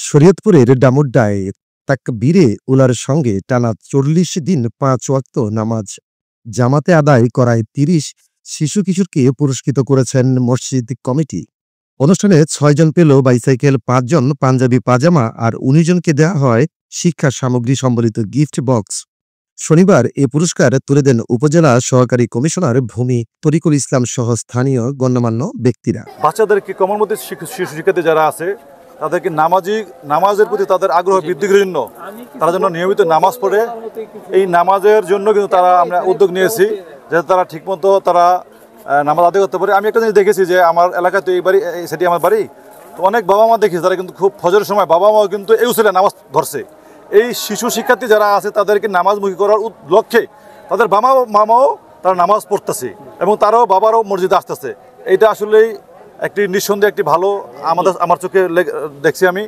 শরীয়তপুরের ডামুড্ডায় তাকবীরে উলার সঙ্গে টানা ৪০ দিন ৫ ওয়াক্ত নামাজ জামাতে আদায় করায় ৩০ শিশু-কিশোরকে পুরস্কৃত করেছেন মসজিদ কমিটি। অনুষ্ঠানে ৬ জন পেল বাইসাইকেল, ৫ জন পাঞ্জাবি পাজামা আর ১৯ জনকে দেওয়া হয় শিক্ষা সামগ্রী সম্বলিত গিফট বক্স। শনিবার এ পুরস্কার তুলে দেন উপজেলা সহকারী কমিশনার ভূমি তরিকুল ইসলাম সহ স্থানীয় গণ্যমান্য ব্যক্তিরা। বাচ্চাদেরকে কমলমতি শিশু শিক্ষার্থী যারা আছে তাদেরকে নামাজের প্রতি তাদের আগ্রহ বৃদ্ধির জন্য তারা যেন নিয়মিত নামাজ পড়ে, এই নামাজের জন্য কিন্তু আমরা উদ্যোগ নিয়েছি যাতে তারা ঠিকমতো নামাজ আদায় করতে পারে। আমি একটা জিনিস দেখেছি যে আমার এলাকায় তো সেটি আমার বাড়ি, তো অনেক বাবা মা দেখেছি তারা কিন্তু খুব ফজরের সময় বাবা মাও কিন্তু এই উসিলায় নামাজ ধরছে। এই শিশু শিক্ষার্থী যারা আছে তাদেরকে নামাজমুখী করার লক্ষ্যে তাদের মামাও তারা নামাজ পড়তেছে এবং তারাও বাবারও মসজিদে আসতেছে। এইটা আসলেই একটি নিঃসন্দেহে একটি ভালো আমার চোখে দেখছি আমি।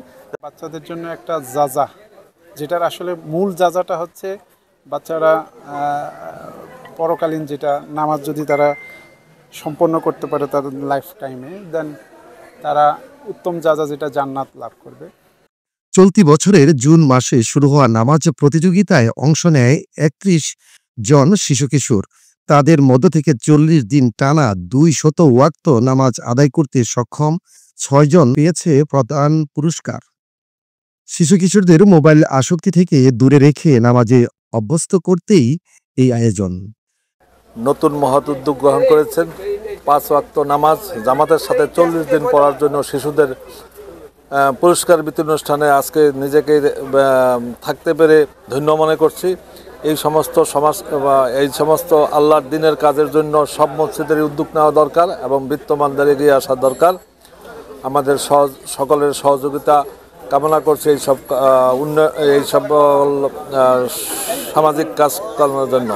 বাচ্চাদের জন্য একটা যাজা, যেটার আসলে মূল যাজাটা হচ্ছে বাচ্চারা পরকালীন যেটা নামাজ যদি তারা সম্পন্ন করতে পারে তাদের লাইফ টাইমে, দেন তারা উত্তম যাজা যেটা জান্নাত লাভ করবে। চলতি বছরের জুন মাসে শুরু হওয়া নামাজ প্রতিযোগিতায় অংশ নেয় ৩১ জন শিশু-কিশোর। তাদের মধ্য থেকে ৪০ দিন টানা ২০০ ওয়াক্ত নামাজ আদায় করতে সক্ষম ৬ জন পেয়েছে প্রধান পুরস্কার। শিশু-কিশোরদের মোবাইল আসক্তি থেকে দূরে রেখে নামাজে অভ্যস্ত করতেই এই আয়োজন। নতুন মহৎ উদ্যোগ গ্রহণ করেছেন ৫ ওয়াক্ত নামাজ জামাতের সাথে ৪০ দিন পড়ার জন্য শিশুদের পুরস্কার বিতরণ অনুষ্ঠানে আজকে নিজেকে থাকতে পেরে ধন্য মনে করছি। এই সমস্ত আল্লাহর দিনের কাজের জন্য সব মসজিদের উদ্যোগ নেওয়া দরকার এবং বিত্তমানদের এগিয়ে আসা দরকার। আমাদের সকলের সহযোগিতা কামনা করছি এই সব সামাজিক কাজ করার জন্য।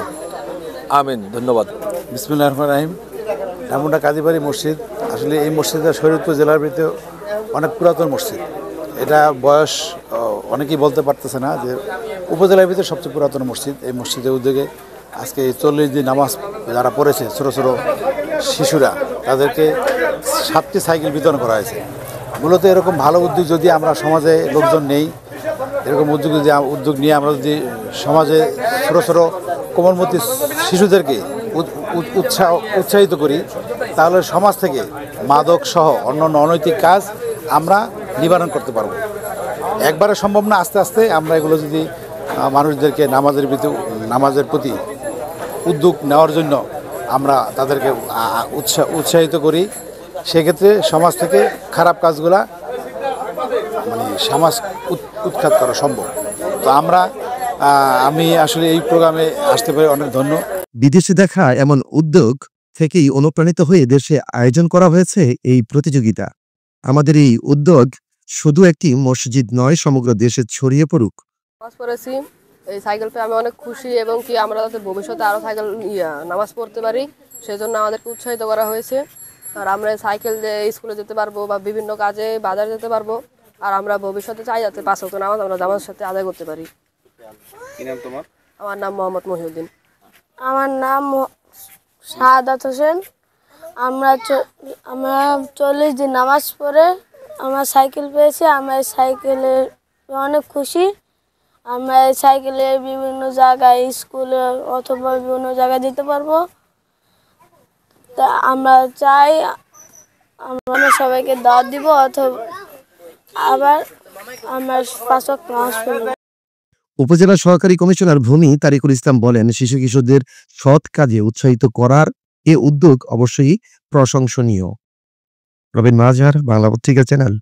আমিন। ধন্যবাদ। বিসমিল্লাহির রহমানির রহিম। ডামুড্ডা কাজীবাড়ি মসজিদ, আসলে এই মসজিদটা শরীয়তপুর জেলার ভিতরে অনেক পুরাতন মসজিদ। এটা বয়স অনেকেই বলতে পারতেছে না যে উপজেলার ভিতরে সবচেয়ে পুরাতন মসজিদ। এই মসজিদের উদ্যোগে আজকে ৪০ দিন নামাজ যারা পড়েছে ছোটো ছোটো শিশুরা, তাদেরকে 7টি সাইকেল বিতরণ করা হয়েছে। মূলত এরকম ভালো উদ্যোগ যদি আমরা সমাজে লোকজন নেই, এরকম উদ্যোগ নিয়ে আমরা যদি সমাজে ছোটো ছোটো কোমলমতি শিশুদেরকে উৎসাহিত করি, তাহলে সমাজ থেকে মাদক সহ অন্যান্য অনৈতিক কাজ আমরা নিবারণ করতে পারবো। একবারে সম্ভব না, আস্তে আস্তে আমরা এগুলো যদি মানুষদেরকে নামাজের প্রতি উদ্যোগ নেওয়ার জন্য আমরা তাদেরকে উৎসাহিত করি, সেক্ষেত্রে সমাজ থেকে খারাপ কাজগুলা সমাজ উৎখাত করা সম্ভব। তো আমি আসলে এই প্রোগ্রামে আসতে পেরে অনেক ধন্য। বিদেশে দেখা এমন উদ্যোগ থেকেই অনুপ্রাণিত হয়ে দেশে আয়োজন করা হয়েছে এই প্রতিযোগিতা। আমাদের এই উদ্যোগ শুধু একটি মসজিদ নয়, সমগ্র দেশে ছড়িয়ে পড়ুক। এই সাইকেল পেয়ে আমি অনেক খুশি এবং কি আমরা যাতে ভবিষ্যতে আরও সাইকেল নামাজ পড়তে পারি সেজন্য আমাদেরকে উৎসাহিত করা হয়েছে। আর আমরা সাইকেল দিয়ে স্কুলে যেতে পারবো বা বিভিন্ন কাজে বাজার যেতে পারবো। আর আমরা ভবিষ্যতে চাই যাতে 5 ওয়াক্ত নামাজ আমরা জামাতের সাথে আদায় করতে পারি। কি নাম তোমার? আমার নাম মোহাম্মদ মহিউদ্দিন। আমার নাম শাহাদাত হোসেন। আমরা 40 দিন নামাজ পড়ে আমরা সাইকেল পেয়েছি। আমরা এই সাইকেলে অনেক খুশি। আমরা এই সাইকেলে বিভিন্ন জায়গায় স্কুলে অথবা বিভিন্ন জায়গায় যেতে পারবো। তা আমরা চাই আমরা সবাইকে দাওয়াত দিব, অথবা আবার আমরা 5 ওয়াক্ত নামাজ পড়ব। উপজেলা সহকারী কমিশনার ভূমি তরিকুল ইসলাম বলেন, শিশু-কিশোরদের সৎ কাজে উৎসাহিত করার এ উদ্যোগ অবশ্যই প্রশংসনীয়। রবিন মাজহার, বাংলা পত্রিকা চ্যানেল।